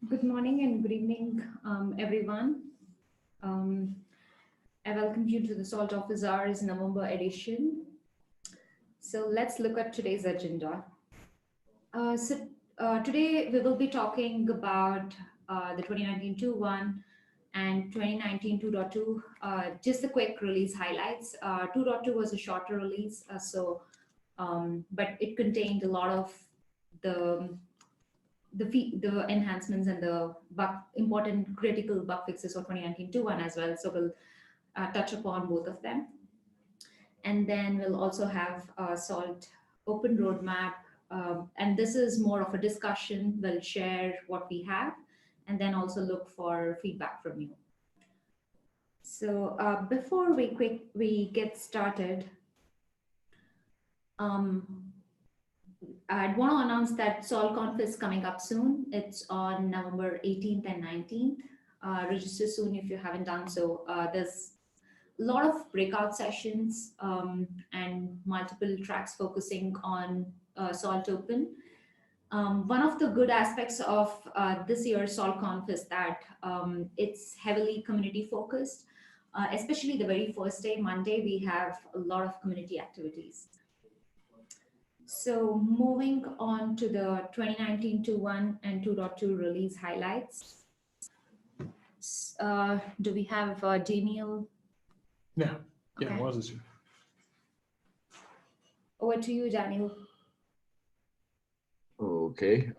Good morning and good evening, everyone. Um, I welcome you to the Salt Office Hours November edition. So let's look at today's agenda. Today we will be talking about the 2019 2.1 and 2019 2.2. Just the quick release highlights. 2.2 was a shorter release, but it contained a lot of the the enhancements and the important critical bug fixes for 2019 2.1 as well. So we'll touch upon both of them. And then we'll also have Salt open roadmap. And this is more of a discussion. We'll share what we have and then also look for feedback from you. So before we get started, um, I'd want to announce that SolConf is coming up soon. It's on November 18th and 19th. Register soon if you haven't done so. There's a lot of breakout sessions and multiple tracks focusing on Salt Open. One of the good aspects of this year's SolConf is that it's heavily community focused. Especially the very first day, Monday, we have a lot of community activities. So moving on to the 2019 2.1 and 2.2 release highlights. Do we have Daniel? Yeah, Okay. it was this year. Over to you, Daniel. Okay.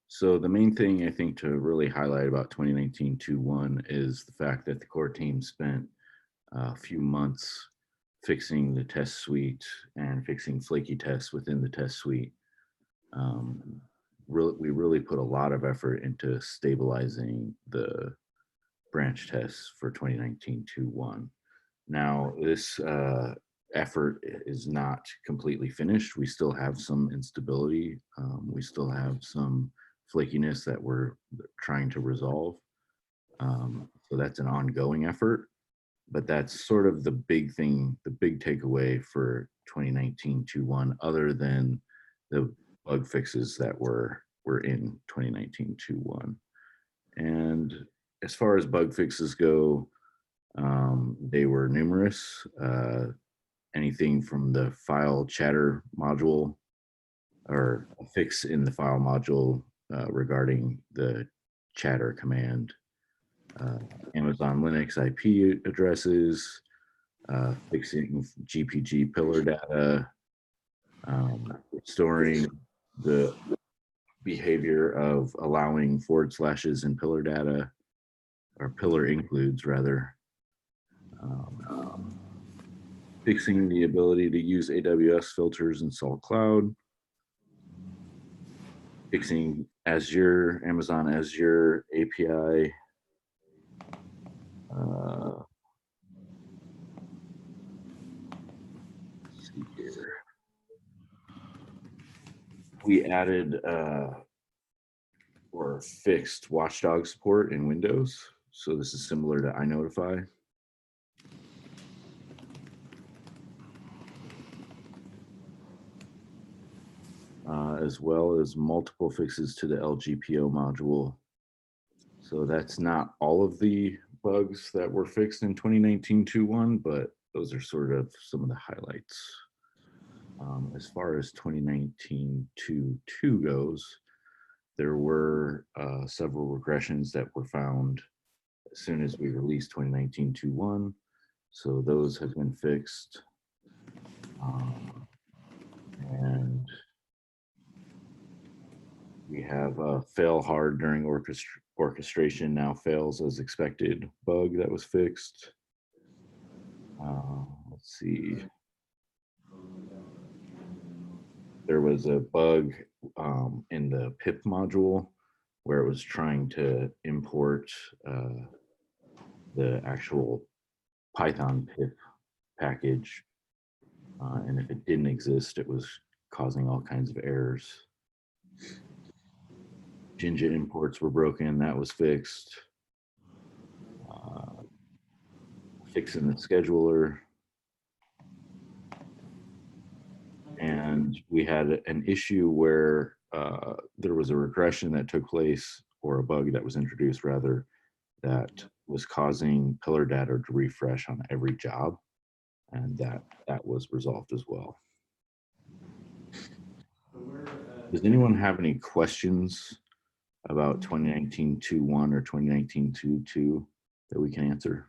So the main thing I think to really highlight about 2019 2.1 is the fact that the core team spent a few months fixing the test suite and fixing flaky tests within the test suite. We really put a lot of effort into stabilizing the branch tests for 2019 2.1. Now, this effort is not completely finished. We still have some instability. We still have some flakiness that we're trying to resolve. So that's an ongoing effort, but that's sort of the big thing, the big takeaway for 2019 2.1, other than the bug fixes that were in 2019 2.1. And as far as bug fixes go, they were numerous. Anything from the file chatter module, or a fix in the file module regarding the chatter command, Amazon Linux IP addresses, fixing GPG pillar data, storing the behavior of allowing forward slashes in pillar data, or pillar includes rather, fixing the ability to use AWS filters in Salt Cloud, fixing Azure, Amazon Azure API, let's see here. We added or fixed Watchdog support in Windows. So this is similar to iNotify. As well as multiple fixes to the LGPO module. So that's not all of the bugs that were fixed in 2019 2.1, but those are sort of some of the highlights. As far as 2019 2.2 goes, there were several regressions that were found as soon as we released 2019 2.1. So those have been fixed. And we have a fail hard during orchestration now fails as expected bug that was fixed. Let's see. There was a bug in the pip module where it was trying to import the actual Python pip package. And if it didn't exist, it was causing all kinds of errors. Jinja imports were broken, that was fixed. Fixing the scheduler. and we had an issue where there was a regression that took place, or a bug that was introduced rather, that was causing pillar data to refresh on every job, and that was resolved as well. Does anyone have any questions about 2019-2.1 or 2019-2.2 that we can answer?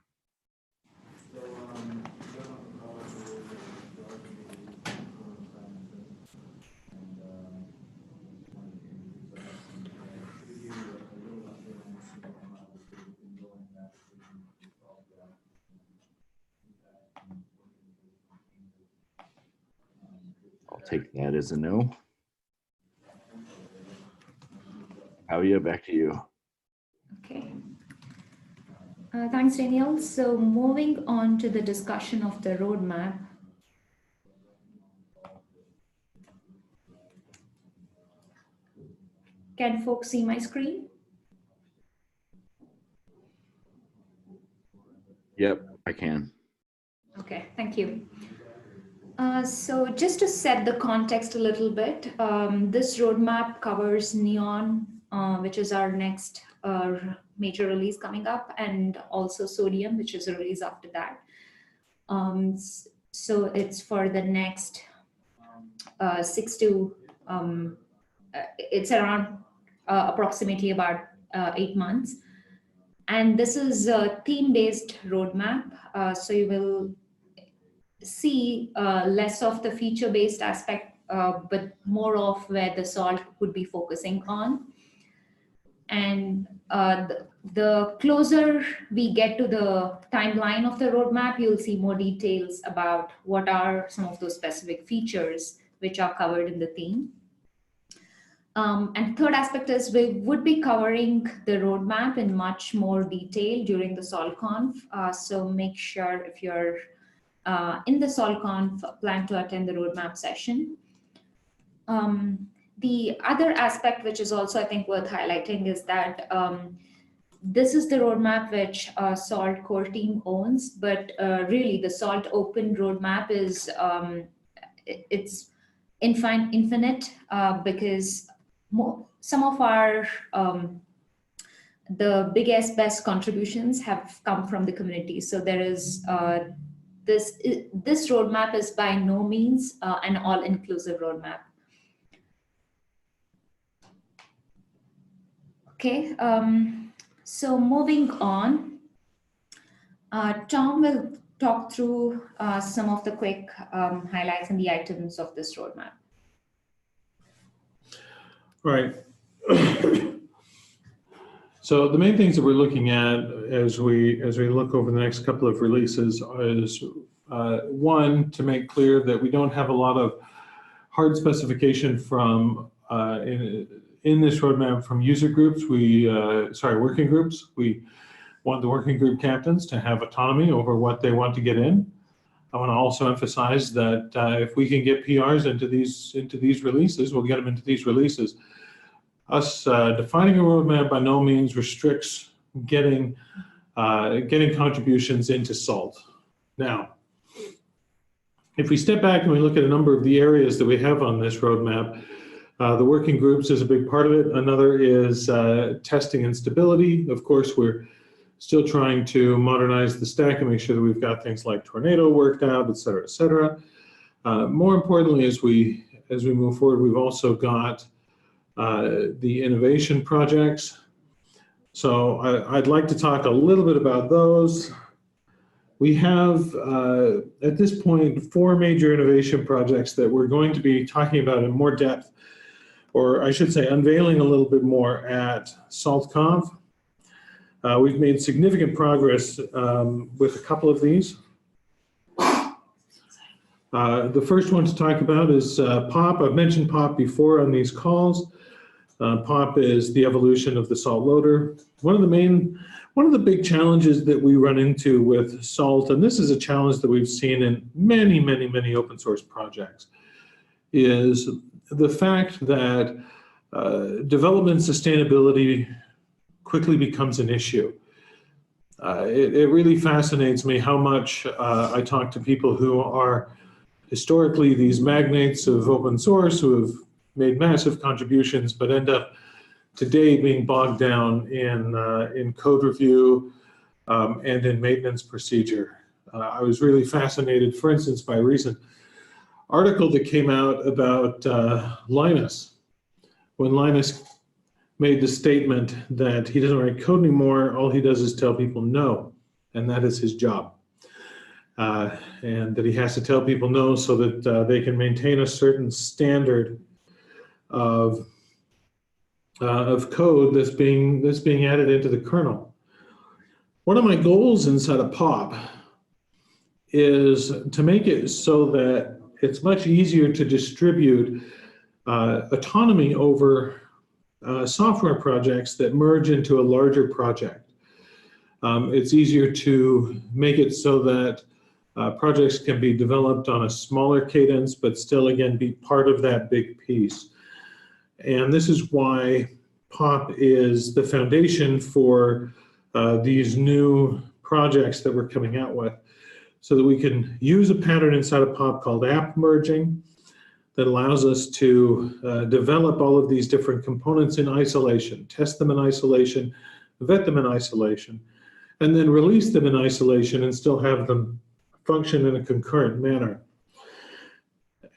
I'll take that as a no. Javier, back to you. Okay. Thanks, Daniel. So moving on to the discussion of the roadmap. Can folks see my screen? Yep, I can. Okay, thank you. So just to set the context a little bit, this roadmap covers Neon, which is our next major release coming up, and also Sodium, which is a release after that. So it's for the next it's around approximately about 8 months. And this is a theme-based roadmap. So you will see less of the feature-based aspect, but more of where the SALT would be focusing on. And the closer we get to the timeline of the roadmap, you'll see more details about what are some of those specific features which are covered in the theme. And third aspect is we would be covering the roadmap in much more detail during the SolConf. So make sure if you're in the SolConf, plan to attend the roadmap session. The other aspect, which is also, I think, worth highlighting, is that this is the roadmap which SALT core team owns, but really the SALT open roadmap is it's infinite because some of our the biggest, best contributions have come from the community. So there is this roadmap is by no means an all-inclusive roadmap. Okay, so moving on, Tom will talk through some of the quick highlights and the items of this roadmap. Right. So the main things that we're looking at as we look over the next couple of releases is one, to make clear that we don't have a lot of hard specification from in this roadmap from user groups. Working groups. We want the working group captains to have autonomy over what they want to get in. I want to also emphasize that if we can get PRs into these releases, we'll get them into these releases. Us defining a roadmap by no means restricts getting contributions into SALT. Now, if we step back and we look at a number of the areas that we have on this roadmap, the working groups is a big part of it. Another is testing and stability. Of course, we're still trying to modernize the stack and make sure that we've got things like Tornado worked out, et cetera, et cetera. More importantly, as we move forward, we've also got the innovation projects. So I'd like to talk a little bit about those. We have, at this point, 4 major innovation projects that we're going to be talking about in more depth, or I should say unveiling a little bit more at SaltConf. We've made significant progress with a couple of these. The first one to talk about is POP. I've mentioned POP before on these calls. POP is the evolution of the SALT loader. One of the big challenges that we run into with SALT, and this is a challenge that we've seen in many, many, many open source projects, is the fact that development sustainability quickly becomes an issue. It really fascinates me how much I talk to people who are historically these magnates of open source who have made massive contributions, but end up today being bogged down in code review and in maintenance procedure. I was really fascinated, for instance, by a recent article that came out about Linus. When Linus made the statement that he doesn't write code anymore, all he does is tell people no, and that is his job. And that he has to tell people no so that they can maintain a certain standard of code that's being added into the kernel. One of my goals inside of POP is to make it so that it's much easier to distribute autonomy over software projects that merge into a larger project. It's easier to make it so that projects can be developed on a smaller cadence, but still, again, be part of that big piece. And this is why POP is the foundation for these new projects that we're coming out with, so that we can use a pattern inside of POP called app merging that allows us to develop all of these different components in isolation, test them in isolation, vet them in isolation, and then release them in isolation and still have them function in a concurrent manner.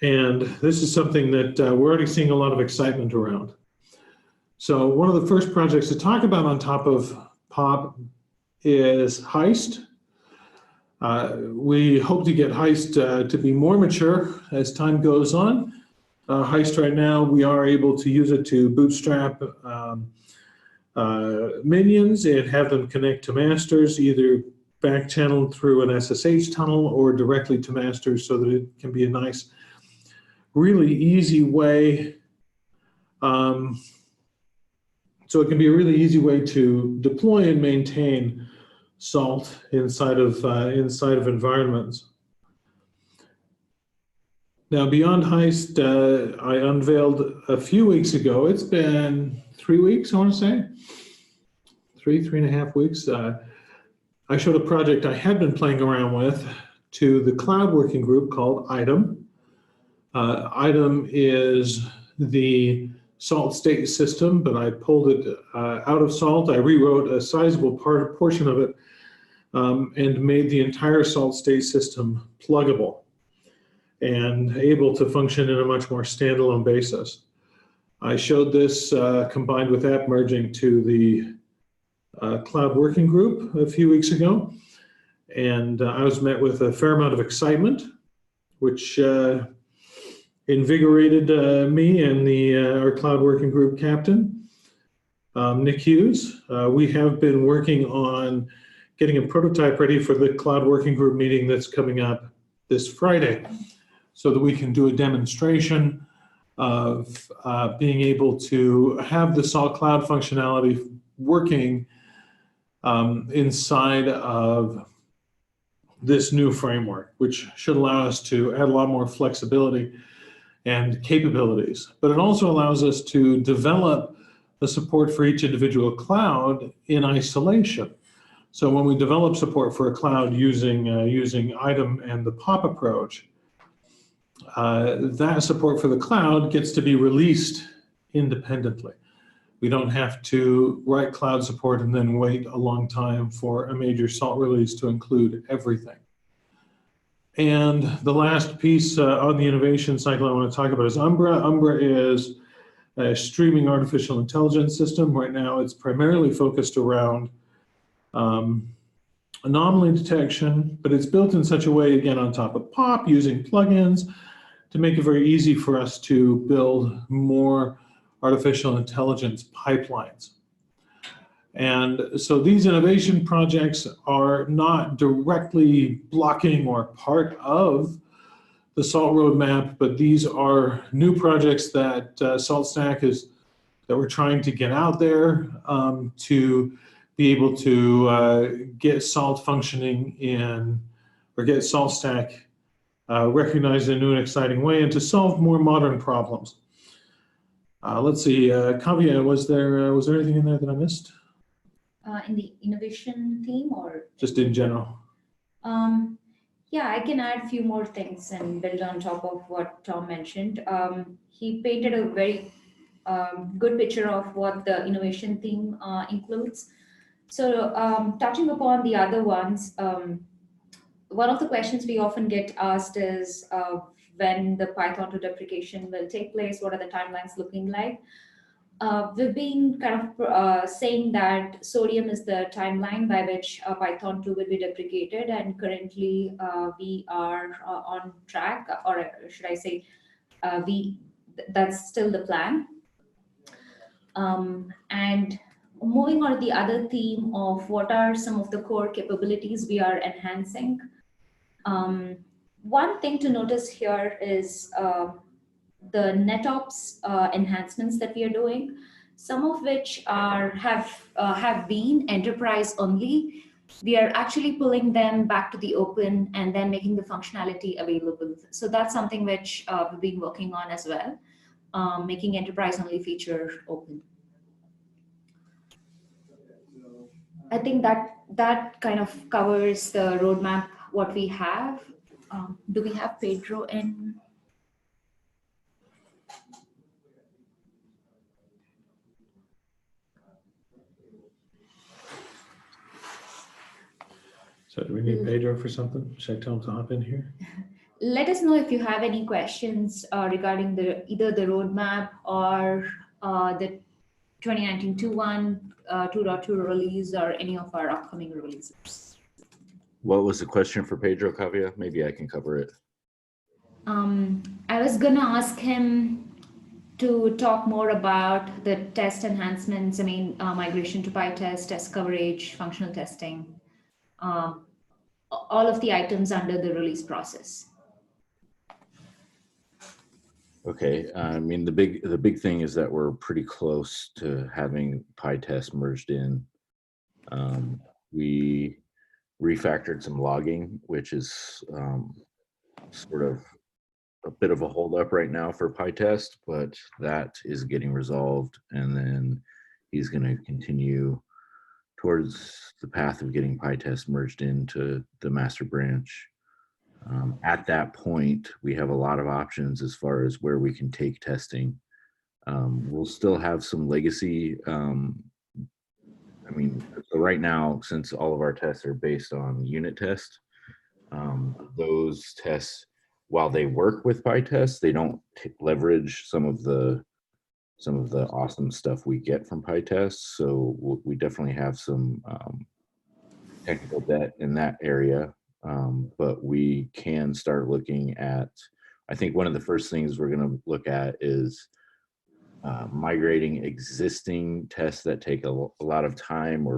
And this is something that we're already seeing a lot of excitement around. So one of the first projects to talk about on top of POP is Heist. We hope to get Heist to be more mature as time goes on. Heist right now, we are able to use it to bootstrap minions and have them connect to masters, either back channeled through an SSH tunnel or directly to masters, so that it can be a nice, really easy way. So it can be a really easy way to deploy and maintain Salt inside of environments. Now, beyond Heist, I unveiled a few weeks ago. It's been 3 weeks, I want to say, three and a half weeks. I showed a project I had been playing around with to the cloud working group called ITEM. ITEM is the Salt state system, but I pulled it out of Salt. I rewrote a sizable portion of it and made the entire Salt state system pluggable and able to function in a much more standalone basis. I showed this combined with app merging to the cloud working group a few weeks ago, and I was met with a fair amount of excitement, which invigorated me and our cloud working group captain, Nick Hughes. We have been working on getting a prototype ready for the cloud working group meeting that's coming up this Friday, so that we can do a demonstration of being able to have the Salt Cloud functionality working inside of this new framework, which should allow us to add a lot more flexibility and capabilities. But it also allows us to develop the support for each individual cloud in isolation. So when we develop support for a cloud using ITEM and the POP approach, that support for the cloud gets to be released independently. We don't have to write cloud support and then wait a long time for a major Salt release to include everything. And the last piece on the innovation cycle I want to talk about is Umbra. Umbra is a streaming artificial intelligence system. Right now, it's primarily focused around anomaly detection, but it's built in such a way, again, on top of POP, using plugins to make it very easy for us to build more artificial intelligence pipelines. And so these innovation projects are not directly blocking or part of the Salt roadmap, but these are new projects that SaltStack that we're trying to get out there to be able to get Salt functioning or get SaltStack recognized in a new and exciting way, and to solve more modern problems. Let's see, Kavya, was there anything in there that I missed? In the innovation theme, or just in general? Yeah, I can add a few more things and build on top of what Tom mentioned. He painted a very good picture of what the innovation theme includes. So, touching upon the other ones, one of the questions we often get asked is when the Python 2 deprecation will take place, what are the timelines looking like? We've been kind of saying that Sodium is the timeline by which Python 2 will be deprecated, and currently we are on track, or should I say, that's still the plan. And moving on to the other theme of what are some of the core capabilities we are enhancing. One thing to notice here is the NetOps enhancements that we are doing, some of which have been enterprise only. We are actually pulling them back to the open and then making the functionality available. So that's something which we've been working on as well, making enterprise only feature open. I think that kind of covers the roadmap, what we have. Do we have Pedro in? So do we need Pedro for something? Should I tell him to hop in here? Let us know if you have any questions regarding either the roadmap or the 2019-2.1, 2.2 release, or any of our upcoming releases. What was the question for Pedro, Kavya? Maybe I can cover it. I was gonna ask him to talk more about the test enhancements. I mean, migration to PyTest, test coverage, functional testing, all of the items under the release process. Okay, I mean, the big thing is that we're pretty close to having PyTest merged in. We refactored some logging, which is sort of a bit of a holdup right now for PyTest, but that is getting resolved, and then he's going to continue towards the path of getting PyTest merged into the master branch. At that point, we have a lot of options as far as where we can take testing. We'll still have some legacy. I mean, so right now, since all of our tests are based on unit test, those tests, while they work with PyTest, they don't leverage some of the awesome stuff we get from PyTest. So we definitely have some technical debt in that area. But we can start looking at, I think one of the first things we're going to look at is migrating existing tests that take a lot of time or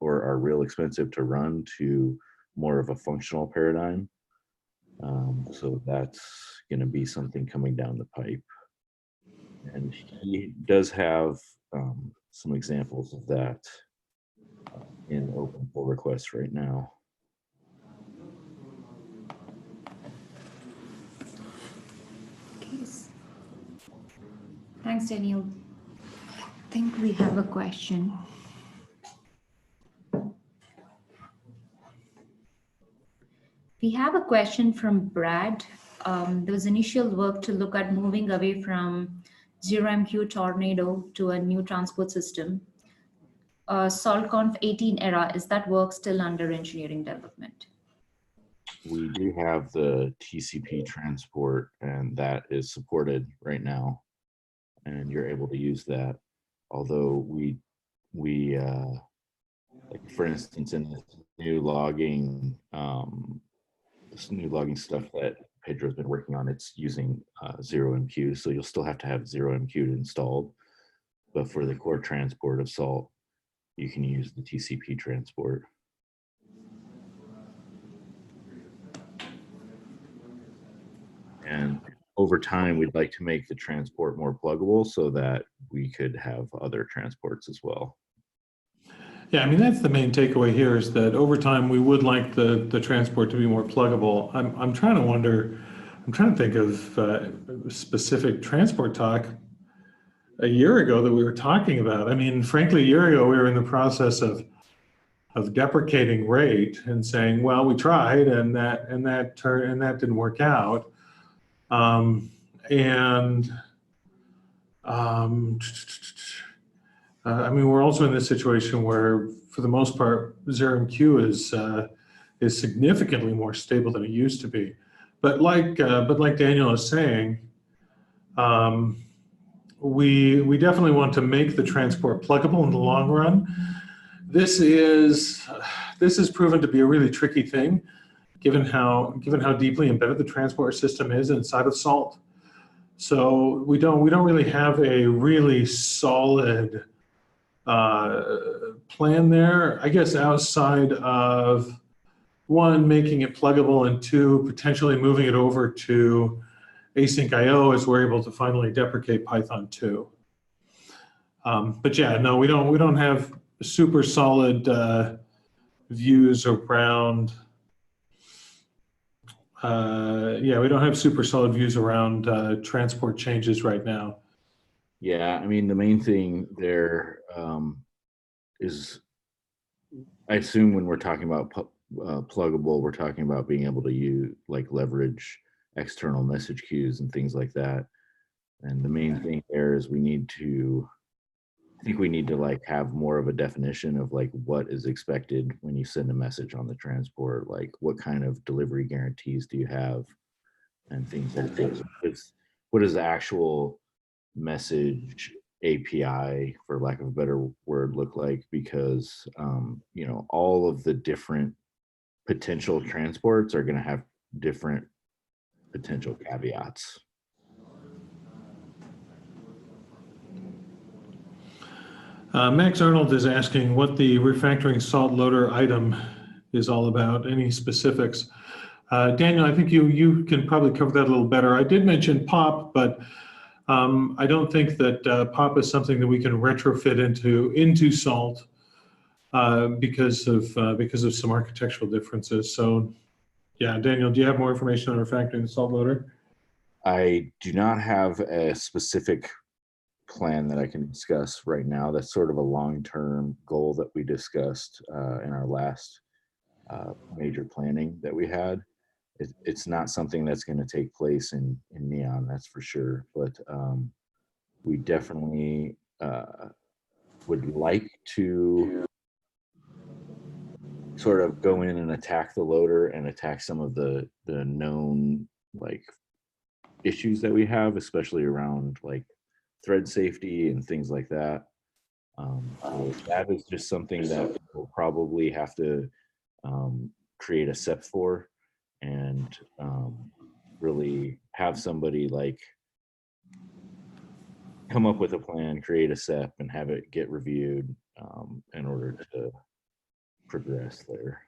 are real expensive to run to more of a functional paradigm. So that's going to be something coming down the pipe. And he does have some examples of that in open pull requests right now. Thanks, Daniel. I think we have a question. We have a question from Brad. There was initial work to look at moving away from 0MQ Tornado to a new transport system. SolConf 18 era, is that work still under engineering development? We do have the TCP transport, and that is supported right now, and you're able to use that. Although we like for instance, in this new logging stuff that Pedro's been working on, it's using 0MQ, so you'll still have to have 0MQ installed. But for the core transport of Salt, you can use the TCP transport. And over time, we'd like to make the transport more pluggable so that we could have other transports as well. Yeah, I mean, that's the main takeaway here, is that over time we would like the transport to be more pluggable. I'm trying to think of specific transport talk a year ago that we were talking about. I mean, frankly, a year ago we were in the process of deprecating rate and saying, well, we tried and that didn't work out. And I mean, we're also in this situation where, for the most part, ZeroMQ is significantly more stable than it used to be. But like Daniel is saying, we definitely want to make the transport pluggable in the long run. This is proven to be a really tricky thing, given how deeply embedded the transport system is inside of SALT. So we don't really have a really solid plan there, I guess, outside of one, making it pluggable, and two, potentially moving it over to async IO as we're able to finally deprecate Python 2. But yeah, no, we don't have super solid views around. We don't have super solid views around transport changes right now. Yeah, I mean, the main thing there is, I assume when we're talking about pluggable, we're talking about being able to leverage external message queues and things like that. And the main thing there is I think we need to like have more of a definition of like what is expected when you send a message on the transport, like what kind of delivery guarantees do you have and things like that. What is the actual message API, for lack of a better word, look like? Because all of the different potential transports are going to have different potential caveats. Max Arnold is asking what the refactoring salt loader item is all about. Any specifics? Daniel, I think you can probably cover that a little better. I did mention POP, but I don't think that POP is something that we can retrofit into SALT because of some architectural differences. So, yeah, Daniel, do you have more information on refactoring the salt loader? I do not have a specific plan that I can discuss right now. That's sort of a long-term goal that we discussed in our last major planning that we had. It's not something that's going to take place in Neon, that's for sure. But we definitely would like to sort of go in and attack the loader and attack some of the known like issues that we have, especially around like thread safety and things like that. So that is just something that we'll probably have to create a SEP for, and really have somebody like come up with a plan, create a SEP, and have it get reviewed in order to progress there.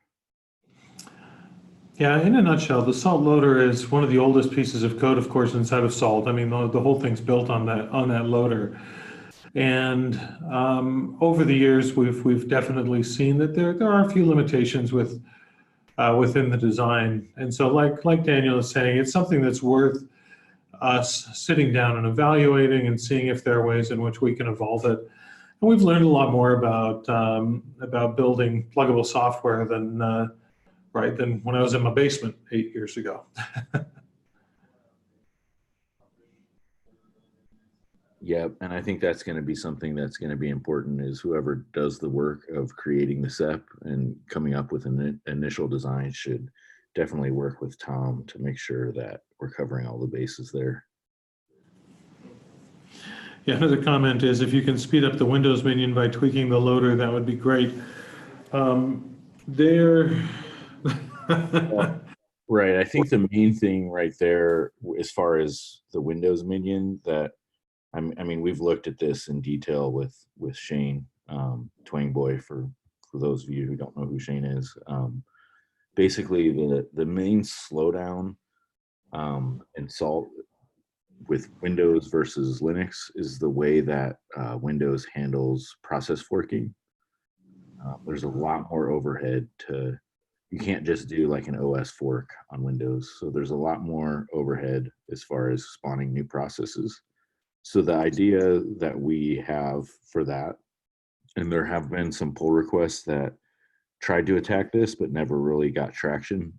Yeah, in a nutshell, the salt loader is one of the oldest pieces of code, of course, inside of SALT. I mean, the whole thing's built on that loader. And over the years, we've definitely seen that there are a few limitations within the design. And so, like Daniel is saying, it's something that's worth us sitting down and evaluating and seeing if there are ways in which we can evolve it. And we've learned a lot more about building pluggable software than when I was in my basement 8 years ago. Yeah, and I think that's going to be something that's going to be important, is whoever does the work of creating the SEP and coming up with an initial design should definitely work with Tom to make sure that we're covering all the bases there. Yeah, another comment is if you can speed up the Windows minion by tweaking the loader, that would be great. Right, I think the main thing right there, as far as the Windows minion, that I mean, we've looked at this in detail with Shane Twangboy, for those of you who don't know who Shane is. Basically, the main slowdown in SALT with Windows versus Linux is the way that Windows handles process forking. There's a lot more overhead you can't just do like an OS fork on Windows. So there's a lot more overhead as far as spawning new processes. So the idea that we have for that, and there have been some pull requests that tried to attack this, but never really got traction.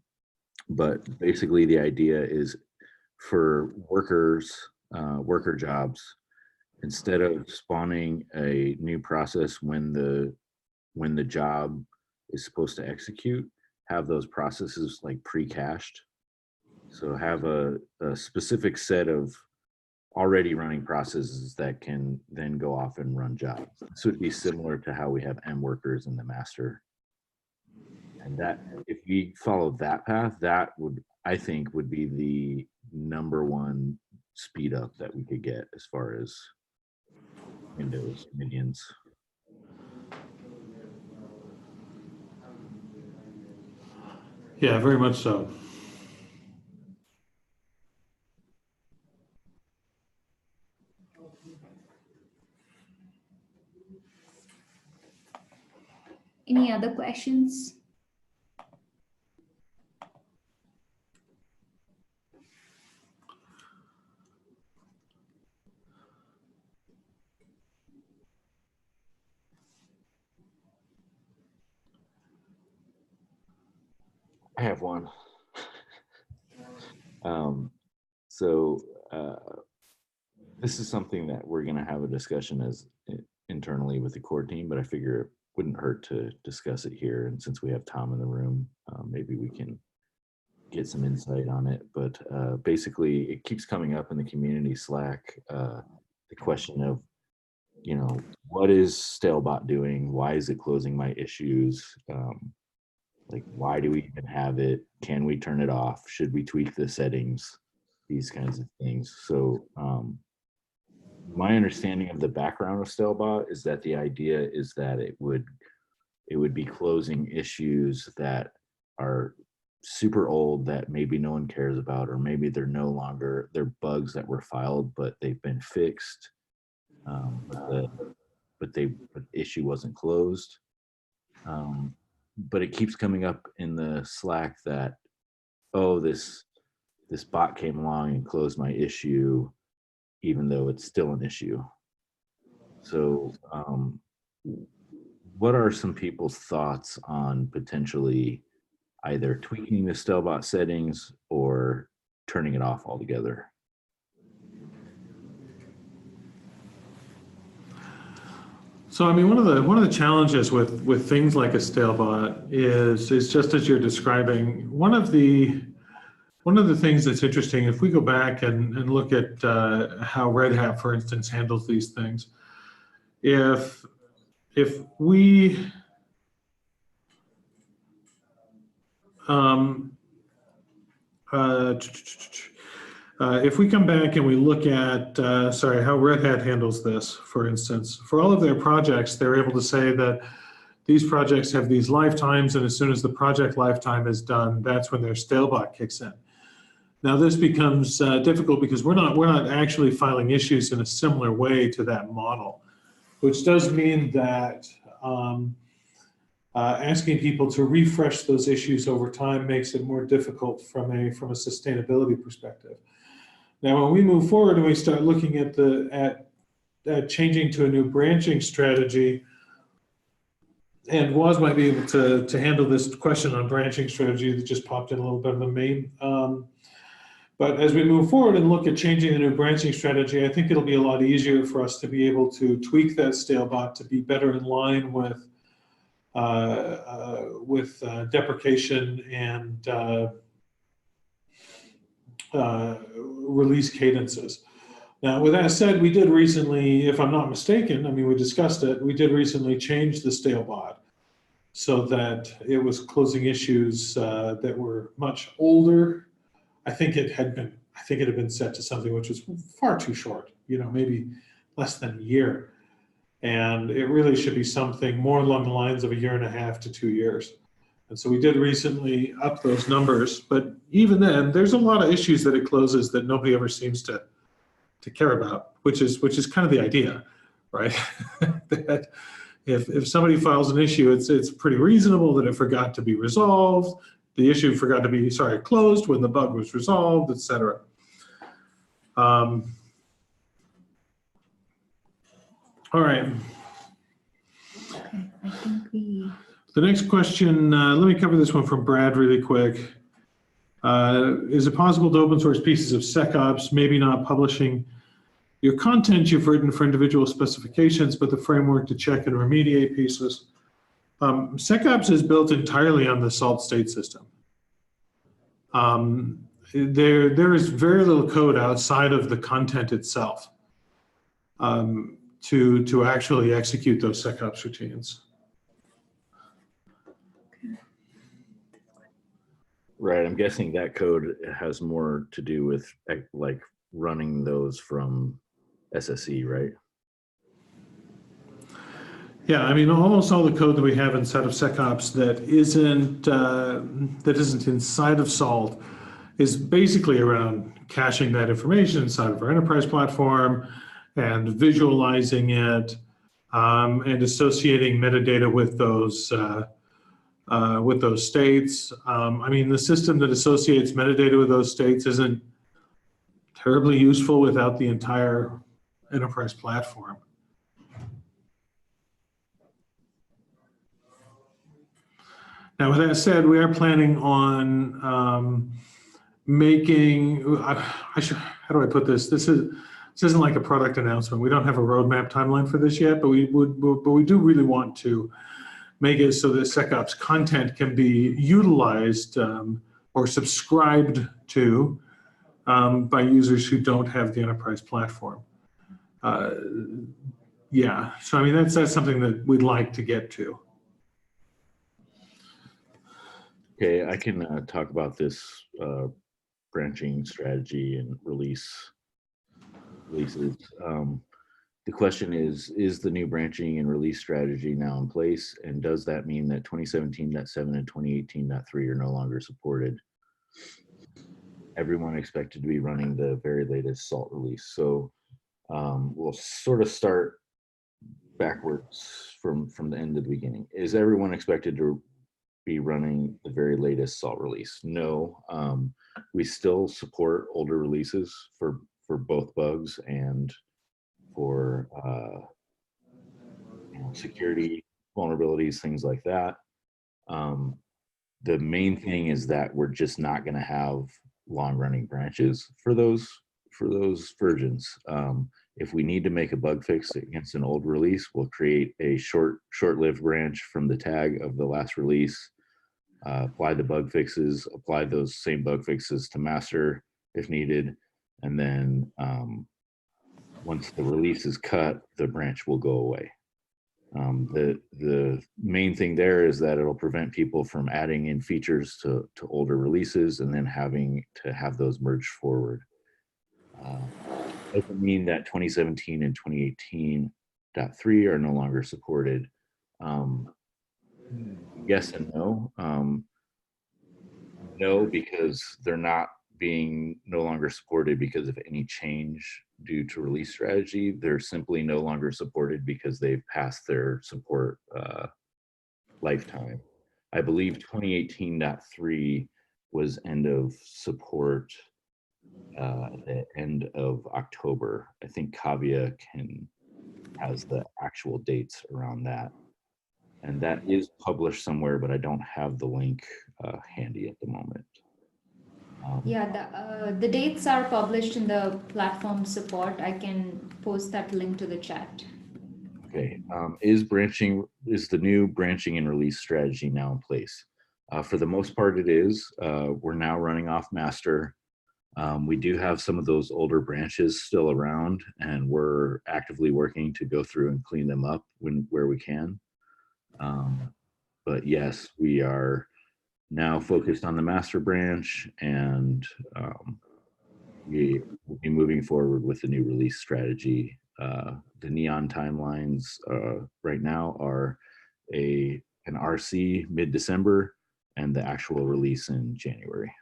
But basically, the idea is for workers, worker jobs, instead of spawning a new process when the job is supposed to execute, have those processes like pre-cached. So have a specific set of already running processes that can then go off and run jobs. This would be similar to how we have M workers in the master. And that, if we follow that path, that would, I think, would be the #1 speed up that we could get as far as Windows minions. Yeah, very much so. Any other questions? I have one. So this is something that we're going to have a discussion as internally with the core team, but I figure it wouldn't hurt to discuss it here. And since we have Tom in the room, maybe we can get some insight on it. But basically, it keeps coming up in the community Slack, the question of, what is Stalebot doing? Why is it closing my issues? Like, why do we even have it? Can we turn it off? Should we tweak the settings? These kinds of things. So my understanding of the background of Stalebot is that the idea is that it would be closing issues that are super old that maybe no one cares about, or maybe they're bugs that were filed, but they've been fixed. But the issue wasn't closed. But it keeps coming up in the Slack that, oh, this bot came along and closed my issue, even though it's still an issue. So what are some people's thoughts on potentially either tweaking the Stalebot settings or turning it off altogether? So, I mean, one of the challenges with things like a Stalebot is just as you're describing. One of the things that's interesting, if we go back and look at how Red Hat, for instance, handles these things, if we if we come back and we look at, how Red Hat handles this, for instance, for all of their projects, they're able to say that these projects have these lifetimes, and as soon as the project lifetime is done, that's when their Stalebot kicks in. Now this becomes difficult because we're not actually filing issues in a similar way to that model, which does mean that asking people to refresh those issues over time makes it more difficult from a sustainability perspective. Now, when we move forward and we start looking at changing to a new branching strategy, and Woz might be able to handle this question on branching strategy that just popped in a little bit of a meme. But as we move forward and look at changing the new branching strategy, I think it'll be a lot easier for us to be able to tweak that Stalebot to be better in line with deprecation and release cadences. Now, with that said, we did recently, if I'm not mistaken, I mean, we discussed it, we did recently change the Stalebot so that it was closing issues that were much older. I think it had been set to something which was far too short, maybe less than a year. And it really should be something more along the lines of 1.5 to 2 years. And so we did recently up those numbers, but even then, there's a lot of issues that it closes that nobody ever seems to care about, which is kind of the idea, right? That if somebody files an issue, it's pretty reasonable that it forgot to be resolved, the issue forgot to be closed when the bug was resolved, etc. All right. Okay, I think we The next question, let me cover this one from Brad really quick. Is it possible to open source pieces of SecOps, maybe not publishing your content you've written for individual specifications, but the framework to check and remediate pieces? SecOps is built entirely on the salt state system. There is very little code outside of the content itself to actually execute those SecOps routines. Right, I'm guessing that code has more to do with like running those from SSE, right? Yeah, I mean, almost all the code that we have inside of SecOps that isn't inside of Salt is basically around caching that information inside of our enterprise platform and visualizing it and associating metadata with those states. I mean, the system that associates metadata with those states isn't terribly useful without the entire enterprise platform. Now, with that said, we are planning on making, how do I put this? This isn't like a product announcement. We don't have a roadmap timeline for this yet, but we do really want to make it so that SecOps content can be utilized or subscribed to by users who don't have the enterprise platform. Yeah, so I mean, that's something that we'd like to get to. Okay, I can talk about this branching strategy and releases. The question is the new branching and release strategy now in place? And does that mean that 2017.7 and 2018.3 are no longer supported? Everyone expected to be running the very latest SALT release. So we'll sort of start backwards from the end to the beginning. Is everyone expected to be running the very latest SALT release? No. We still support older releases for both bugs and for security vulnerabilities, things like that. The main thing is that we're just not going to have long-running branches for those versions. If we need to make a bug fix against an old release, we'll create a short-lived branch from the tag of the last release, apply the bug fixes, apply those same bug fixes to master if needed, and then once the release is cut, the branch will go away. The main thing there is that it'll prevent people from adding in features to older releases and then having to have those merged forward. Doesn't mean that 2017 and 2018.3 are no longer supported. Yes and no. No, because they're not being no longer supported because of any change due to release strategy. They're simply no longer supported because they've passed their support lifetime. I believe 2018.3 was end of support at the end of October. I think Kavya has the actual dates around that. And that is published somewhere, but I don't have the link handy at the moment. Yeah, the dates are published in the platform support. I can post that link to the chat. Okay, is the new branching and release strategy now in place? For the most part, it is. We're now running off master. We do have some of those older branches still around, and we're actively working to go through and clean them up where we can. But yes, we are now focused on the master branch, and we will be moving forward with the new release strategy. The Neon timelines right now are an RC mid-December and the actual release in January.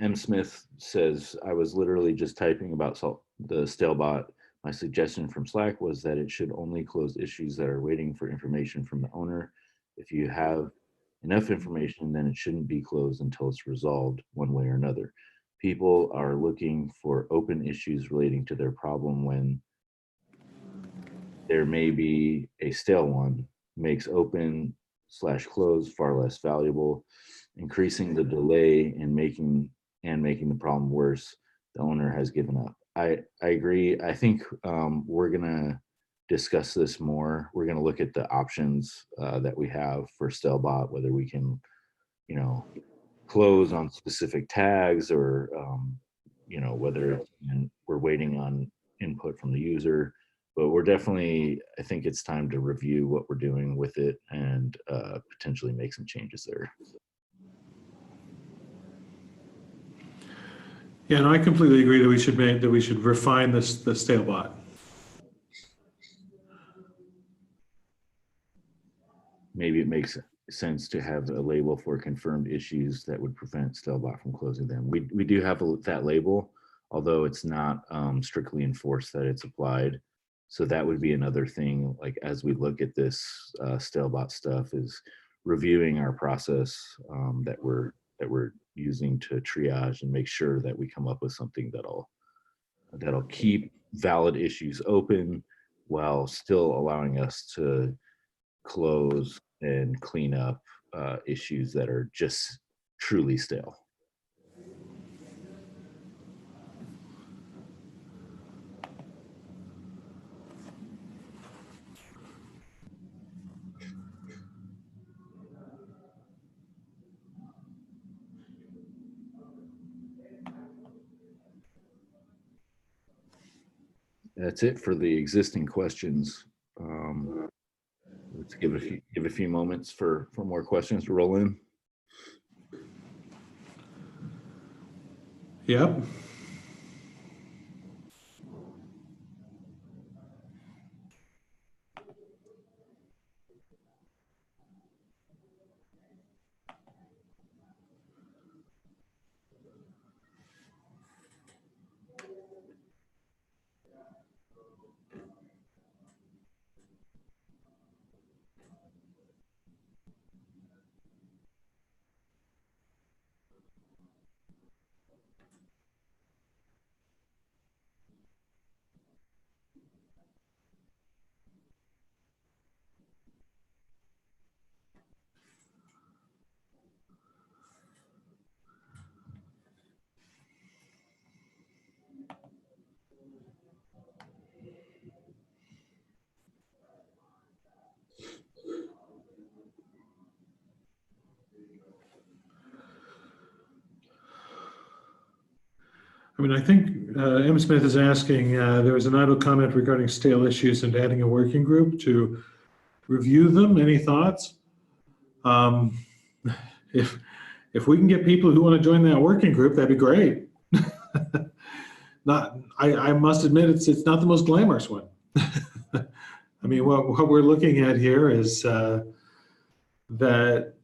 M. Smith says, I was literally just typing about the Stalebot. My suggestion from Slack was that it should only close issues that are waiting for information from the owner. If you have enough information, then it shouldn't be closed until it's resolved one way or another. People are looking for open issues relating to their problem when there may be a stale one. Makes open/close far less valuable, increasing the delay in making the problem worse. The owner has given up. I agree. I think we're gonna discuss this more. We're gonna look at the options that we have for Stelbot, whether we can, close on specific tags or, whether we're waiting on input from the user. But we're definitely, I think it's time to review what we're doing with it and potentially make some changes there. Yeah, no, I completely agree that we should refine the Stalebot. Maybe it makes sense to have a label for confirmed issues that would prevent Stelbot from closing them. We do have that label, although it's not strictly enforced that it's applied. So that would be another thing, like as we look at this Stelbot stuff, is reviewing our process that we're using to triage and make sure that we come up with something that'll keep valid issues open while still allowing us to close and clean up issues that are just truly stale. That's it for the existing questions. Let's give a few moments for more questions to roll in. Yep. I mean, I think M. Smith is asking, there was an idle comment regarding stale issues and adding a working group to review them. Any thoughts? If we can get people who want to join that working group, that'd be great. I must admit, it's not the most glamorous one. I mean, what we're looking at here is that.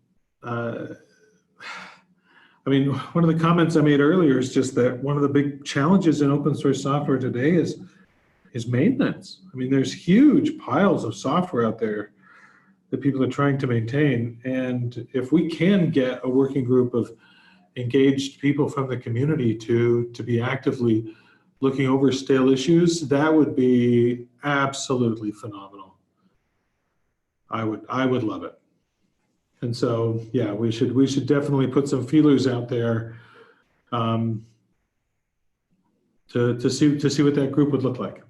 I mean, one of the comments I made earlier is just that one of the big challenges in open source software today is maintenance. I mean, there's huge piles of software out there that people are trying to maintain. And if we can get a working group of engaged people from the community to be actively looking over stale issues, that would be absolutely phenomenal. I would love it. And so, yeah, we should definitely put some feelers out there to see what that group would look like.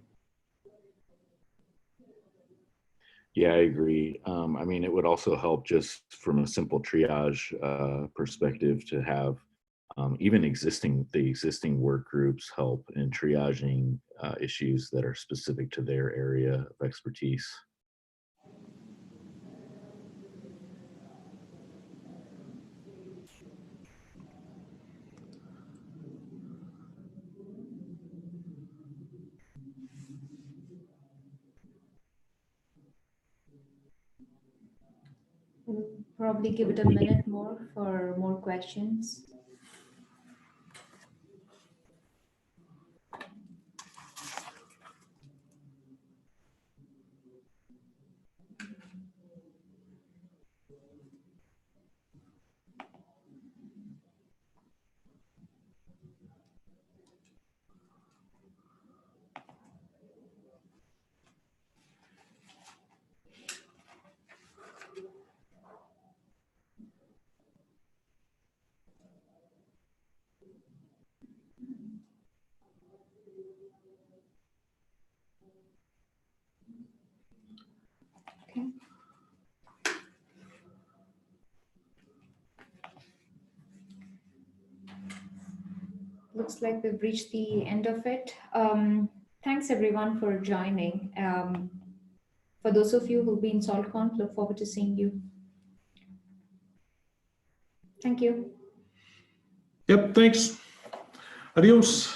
Yeah, I agree. I mean, it would also help just from a simple triage perspective to have even the existing work groups help in triaging issues that are specific to their area of expertise. We'll probably give it a minute more for more questions. Okay. Looks like we've reached the end of it. Thanks everyone for joining. For those of you who'll be in SaltConf, look forward to seeing you. Thank you. Yep, thanks. Adios.